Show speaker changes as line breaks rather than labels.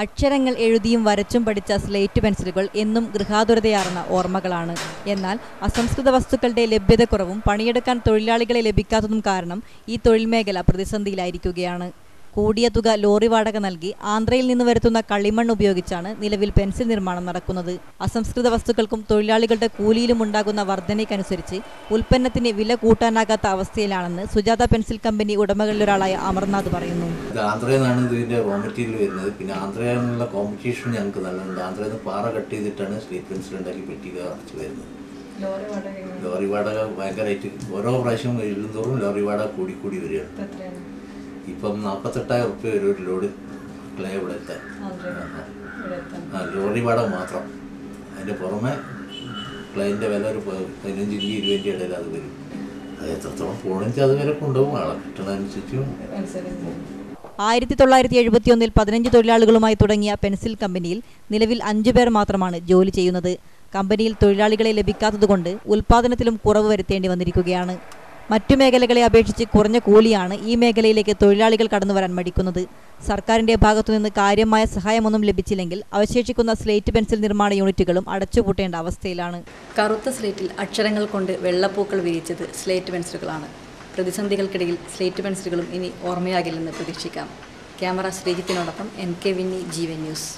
അക്ഷരങ്ങൾ എഴുതിയും വരച്ചും പഠിച്ച സ്ലേറ്റ് പെൻസിലുകൾ എന്നും ഗൃഹാതുരതയാർന്ന ഓർമ്മകളാണ്. എന്നാൽ അസംസ്കൃത വസ്തുക്കളുടെ ലഭ്യതക്കുറവും പണിയെടുക്കാൻ തൊഴിലാളികളെ ലഭിക്കാത്തതും കാരണം ഈ തൊഴിൽ മേഖല പ്രതിസന്ധിയിലായിരിക്കുകയാണ്. കൂടിയ തുക ലോറി വാടക നൽകി ആന്ധ്രയിൽ നിന്ന് വരുത്തുന്ന കളിമണ്ണ് ഉപയോഗിച്ചാണ് നിലവിൽ പെൻസിൽ നിർമ്മാണം നടക്കുന്നത്. അസംസ്കൃത വസ്തുക്കൾക്കും തൊഴിലാളികളുടെ കൂലിയിലും ഉണ്ടാകുന്ന വർധനയ്ക്കനുസരിച്ച് ഉൽപ്പന്നത്തിന് വില കൂട്ടാനാകാത്ത അവസ്ഥയിലാണെന്ന് സുജാത പെൻസിൽ കമ്പനി ഉടമകളിലൊരാളായ അമർനാഥ് പറയുന്നു.
ആന്ധ്രയിൽ നിന്നാണ് ഇതിൻ്റെ റോ മെറ്റീരിയൽ വരുന്നത്. പിന്നെ ആന്ധ്രയിൽ നിന്നുള്ള കോമ്പറ്റീഷൻ ഞങ്ങൾക്ക് നല്ലുണ്ട്. ആന്ധ്രയിൽ നിന്ന് പാറ കട്ട് ചെയ്തിട്ടാണ് സ്ലേറ്റ് പെൻസിൽ ഉണ്ടാക്കി പെട്ടിക അടച്ചു വരുന്നത്. ലോറി വാടക ഭയങ്കരമായിട്ട് ഓരോ പ്രാവശ്യം എഴുതുന്തോറും ലോറി വാടക കൂടി വരികയാണ്. ഇപ്പം 48,000 റുപ്യ വരും ഒരു ലോഡ് ക്ലേ ഇവിടെ എത്താൻ. ലോറി വാടക മാത്രം. അതിൻ്റെ പുറമെ ക്ലേൻ്റെ വില ഒരു 15-20 ഇടയിൽ അത് വരും. അത് എത്രത്തോളം പോകണമെങ്കിൽ അത് വില കൊണ്ടുപോകും. ആളെ കിട്ടണമനുസരിച്ചും.
1971 15 തൊഴിലാളികളുമായി തുടങ്ങിയ പെൻസിൽ കമ്പനിയിൽ നിലവിൽ 5 പേർ മാത്രമാണ് ജോലി ചെയ്യുന്നത്. കമ്പനിയിൽ തൊഴിലാളികളെ ലഭിക്കാത്തതുകൊണ്ട് ഉൽപ്പാദനത്തിലും കുറവ് വരുത്തേണ്ടി വന്നിരിക്കുകയാണ്. മറ്റു മേഖലകളെ അപേക്ഷിച്ച് കുറഞ്ഞ കൂലിയാണ് ഈ മേഖലയിലേക്ക് തൊഴിലാളികൾ കടന്നുവരാൻ മടിക്കുന്നത്. സർക്കാരിന്റെ ഭാഗത്തുനിന്ന് കാര്യമായ സഹായമൊന്നും ലഭിച്ചില്ലെങ്കിൽ അവശേഷിക്കുന്ന സ്ലേറ്റ് പെൻസിൽ നിർമ്മാണ യൂണിറ്റുകളും അടച്ചുപൂട്ടേണ്ട അവസ്ഥയിലാണ്. കറുത്ത സ്ലേറ്റിൽ അക്ഷരങ്ങൾ കൊണ്ട് വെള്ളപ്പൂക്കൾ വിരിച്ചത് സ്ലേറ്റ് പെൻസിലുകളാണ്. പ്രതിസന്ധികൾക്കിടയിൽ സ്ലേറ്റ് പെൻസിലുകളും ഇനി ഓർമ്മയാകില്ലെന്ന് പ്രതീക്ഷിക്കാം. ക്യാമറ ശ്രീജിത്തിനോടൊപ്പം NK വിന്നി, ജീവൻ ന്യൂസ്.